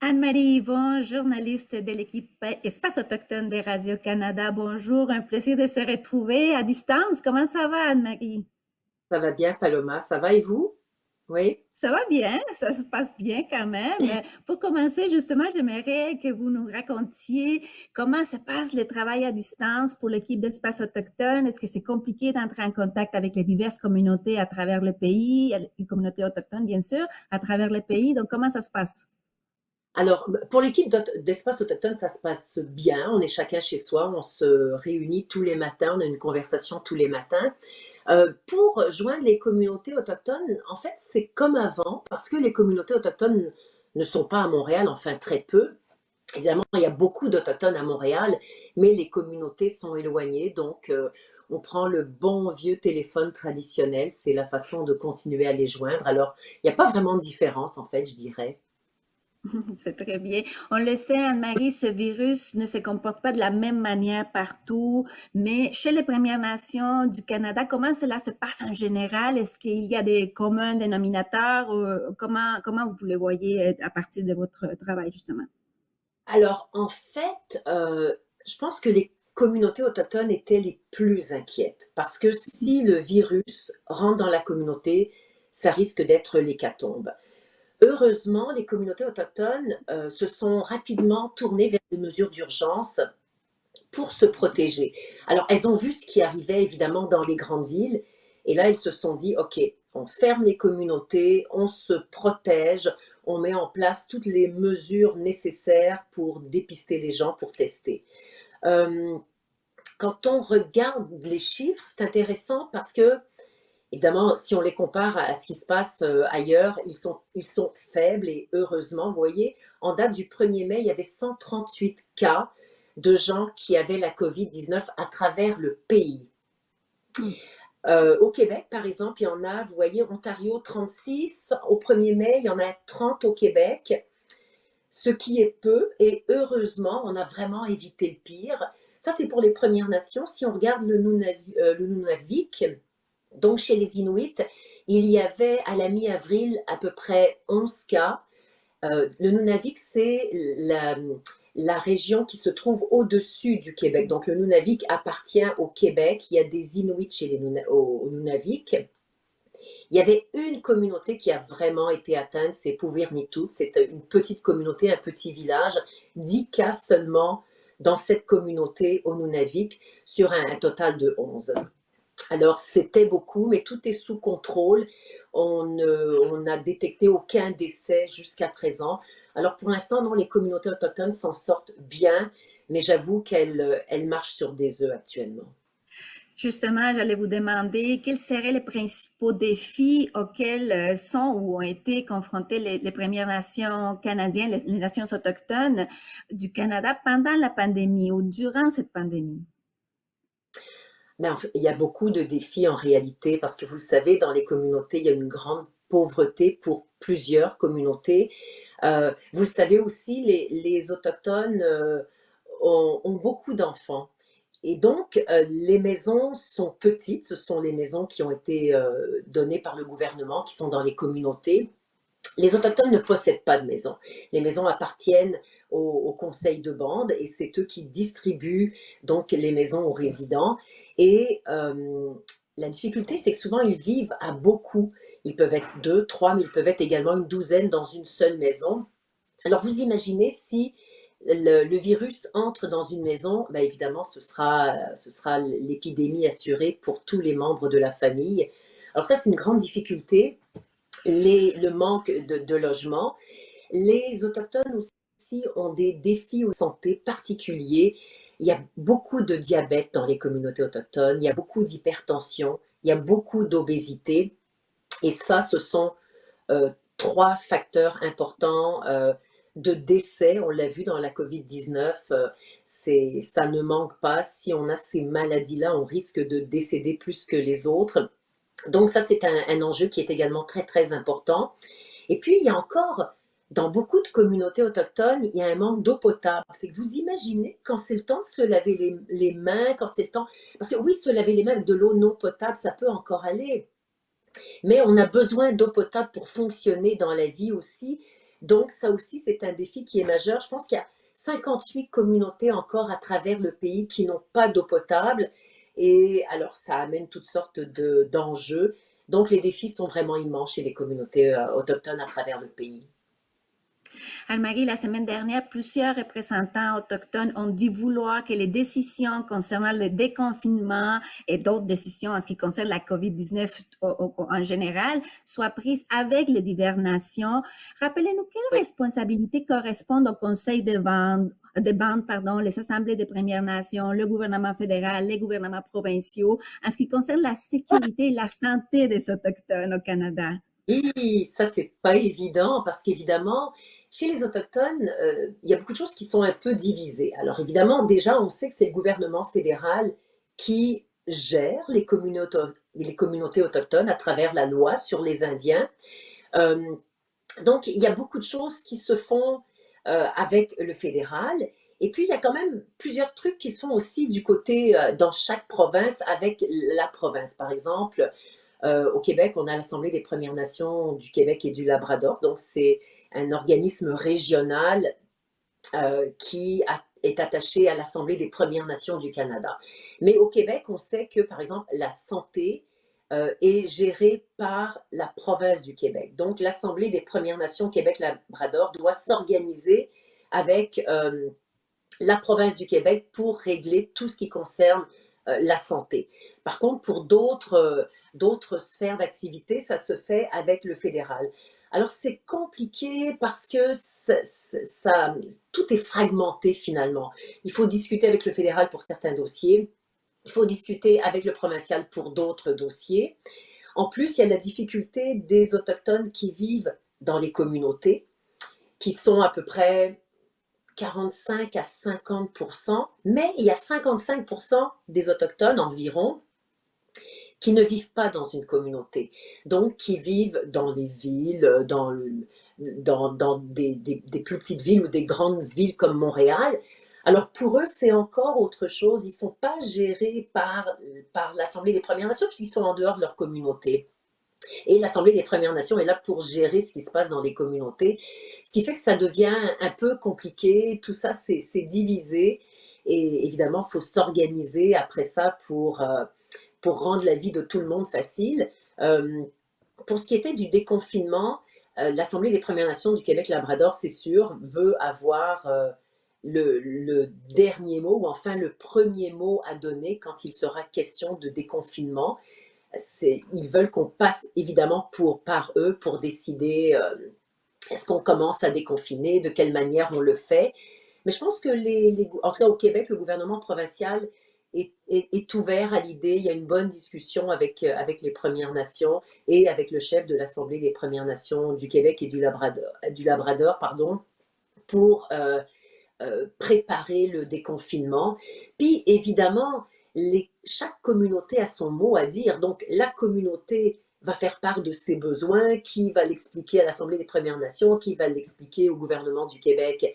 Anne-Marie Yvon, journaliste de l'équipe Espace autochtone de Radio-Canada. Bonjour, un plaisir de se retrouver à distance. Comment ça va, Anne-Marie? Ça va bien, Paloma. Ça va et vous? Oui. Ça va bien, ça se passe bien quand même. Pour commencer, justement, j'aimerais que vous nous racontiez comment se passe le travail à distance pour l'équipe d'Espace autochtone. Est-ce que c'est compliqué d'entrer en contact avec les diverses communautés à travers le pays, les communautés autochtones, bien sûr, à travers le pays? Donc, comment ça se passe? Alors, pour l'équipe d'Espace Autochtone, ça se passe bien. On est chacun chez soi. On se réunit tous les matins. On a une conversation tous les matins. Pour joindre les communautés autochtones, en fait, c'est comme avant, parce que les communautés autochtones ne sont pas à Montréal, enfin très peu. Évidemment, il y a beaucoup d'Autochtones à Montréal, mais les communautés sont éloignées. Donc, on prend le bon vieux téléphone traditionnel. C'est la façon de continuer à les joindre. Alors, il n'y a pas vraiment de différence, en fait, je dirais. C'est très bien. On le sait, Anne-Marie, ce virus ne se comporte pas de la même manière partout, mais chez les Premières Nations du Canada, comment cela se passe en général? Est-ce qu'il y a des communs dénominateurs? Comment vous le voyez à partir de votre travail, justement? Alors, en fait, je pense que les communautés autochtones étaient les plus inquiètes parce que si le virus rentre dans la communauté, ça risque d'être l'hécatombe. Heureusement, les communautés autochtones se sont rapidement tournées vers des mesures d'urgence pour se protéger. Alors, elles ont vu ce qui arrivait évidemment dans les grandes villes et là, elles se sont dit, OK, on ferme les communautés, on se protège, on met en place toutes les mesures nécessaires pour dépister les gens, pour tester. Euh, Quand on regarde les chiffres, c'est intéressant parce que, évidemment, si on les compare à ce qui se passe ailleurs, ils sont faibles et heureusement, vous voyez, en date du 1er mai, il y avait 138 cas de gens qui avaient la COVID-19 à travers le pays. Hmm. Au Québec, par exemple, il y en a, vous voyez, Ontario 36, au 1er mai, il y en a 30 au Québec, ce qui est peu, et heureusement, on a vraiment évité le pire. Ça, c'est pour les Premières Nations. Si on regarde le Nunavik, donc chez les Inuits, il y avait à la mi-avril à peu près 11 cas. Le Nunavik, c'est la région qui se trouve au-dessus du Québec. Donc le Nunavik appartient au Québec. Il y a des Inuits chez au Nunavik. Il y avait une communauté qui a vraiment été atteinte, c'est Puvirnitut. C'est une petite communauté, un petit village. 10 cas seulement dans cette communauté au Nunavik sur un total de 11. Alors, c'était beaucoup, mais tout est sous contrôle. On n'a détecté aucun décès jusqu'à présent. Alors, pour l'instant, non, les communautés autochtones s'en sortent bien, mais j'avoue qu'elles marchent sur des œufs actuellement. Justement, j'allais vous demander quels seraient les principaux défis auxquels sont ou ont été confrontées les Premières Nations canadiennes, les nations autochtones du Canada pendant la pandémie ou durant cette pandémie. Mais en fait, il y a beaucoup de défis en réalité, parce que vous le savez, dans les communautés, il y a une grande pauvreté pour plusieurs communautés. Vous le savez aussi, les Autochtones ont beaucoup d'enfants. Et donc, les maisons sont petites, ce sont les maisons qui ont été données par le gouvernement, qui sont dans les communautés. Les Autochtones ne possèdent pas de maison. Les maisons appartiennent au conseil de bande et c'est eux qui distribuent donc les maisons aux résidents. Et la difficulté, c'est que souvent, ils vivent à beaucoup. Ils peuvent être deux, trois, mais ils peuvent être également une douzaine dans une seule maison. Alors, vous imaginez si le virus entre dans une maison, ben évidemment, ce sera l'épidémie assurée pour tous les membres de la famille. Alors ça, c'est une grande difficulté, le manque de logement. Les Autochtones aussi ont des défis de santé particuliers. Il y a beaucoup de diabète dans les communautés autochtones, il y a beaucoup d'hypertension, il y a beaucoup d'obésité. Et ça, ce sont trois facteurs importants de décès. On l'a vu dans la COVID-19, ça ne manque pas. Si on a ces maladies-là, on risque de décéder plus que les autres. Donc ça, c'est un enjeu qui est également très, très important. Et puis, il y a encore, dans beaucoup de communautés autochtones, il y a un manque d'eau potable. Fait que vous imaginez, quand c'est le temps de se laver les mains, quand c'est le temps... Parce que oui, se laver les mains avec de l'eau non potable, ça peut encore aller. Mais on a besoin d'eau potable pour fonctionner dans la vie aussi. Donc ça aussi, c'est un défi qui est majeur. Je pense qu'il y a 58 communautés encore à travers le pays qui n'ont pas d'eau potable. Et alors, ça amène toutes sortes d'enjeux. Donc, les défis sont vraiment immenses chez les communautés autochtones à travers le pays. Anne-Marie, la semaine dernière, plusieurs représentants autochtones ont dit vouloir que les décisions concernant le déconfinement et d'autres décisions en ce qui concerne la COVID-19 en général soient prises avec les diverses nations. Rappelez-nous quelles Oui. responsabilités correspondent au Conseil des bandes, les assemblées des Premières Nations, le gouvernement fédéral, les gouvernements provinciaux, en ce qui concerne la sécurité et la santé des Autochtones au Canada. Et ça, c'est pas évident parce qu'évidemment, chez les autochtones, il y a beaucoup de choses qui sont un peu divisées. Alors évidemment, déjà, on sait que c'est le gouvernement fédéral qui gère les communautés autochtones à travers la loi sur les Indiens. Euh, donc, il y a beaucoup de choses qui se font avec le fédéral. Et puis, il y a quand même plusieurs trucs qui sont aussi du côté, dans chaque province, avec la province. Par exemple, au Québec, on a l'Assemblée des Premières Nations du Québec et du Labrador. Donc, c'est un organisme régional est attaché à l'Assemblée des Premières Nations du Canada. Mais au Québec, on sait que, par exemple, la santé est gérée par la province du Québec. Donc, l'Assemblée des Premières Nations Québec-Labrador doit s'organiser avec la province du Québec pour régler tout ce qui concerne la santé. Par contre, pour d'autres sphères d'activité, ça se fait avec le fédéral. Alors, c'est compliqué parce que tout est fragmenté finalement. Il faut discuter avec le fédéral pour certains dossiers, il faut discuter avec le provincial pour d'autres dossiers. En plus, il y a la difficulté des Autochtones qui vivent dans les communautés, qui sont à peu près 45 à 50 mais il y a 55 des Autochtones environ qui ne vivent pas dans une communauté, donc qui vivent dans les villes, dans des plus petites villes ou des grandes villes comme Montréal. Alors pour eux, c'est encore autre chose. Ils ne sont pas gérés par l'Assemblée des Premières Nations puisqu'ils sont en dehors de leur communauté. Et l'Assemblée des Premières Nations est là pour gérer ce qui se passe dans les communautés, ce qui fait que ça devient un peu compliqué. Tout ça, c'est divisé. Et évidemment, il faut s'organiser après ça pour rendre la vie de tout le monde facile. Euh, pour ce qui était du déconfinement, l'Assemblée des Premières Nations du Québec-Labrador, c'est sûr, veut avoir le dernier mot, ou enfin le premier mot à donner quand il sera question de déconfinement. Ils veulent qu'on passe évidemment par eux pour décider est-ce qu'on commence à déconfiner, de quelle manière on le fait. Mais je pense que, en tout cas au Québec, le gouvernement provincial est ouvert à l'idée. Il y a une bonne discussion avec les Premières Nations et avec le chef de l'Assemblée des Premières Nations du Québec et du Labrador pardon, pour préparer le déconfinement. Puis évidemment, chaque communauté a son mot à dire. Donc la communauté va faire part de ses besoins, qui va l'expliquer à l'Assemblée des Premières Nations, qui va l'expliquer au gouvernement du Québec.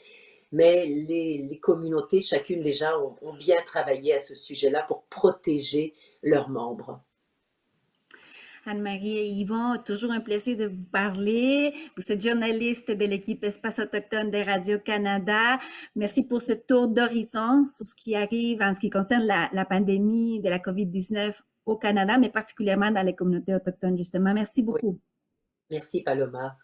Mais les communautés, chacune déjà, ont bien travaillé à ce sujet-là pour protéger leurs membres. Anne-Marie et Yvon, toujours un plaisir de vous parler. Vous êtes journaliste de l'équipe Espace autochtone de Radio-Canada. Merci pour ce tour d'horizon sur ce qui arrive en ce qui concerne la pandémie de la COVID-19 au Canada, mais particulièrement dans les communautés autochtones, justement. Merci Oui. beaucoup. Merci Paloma.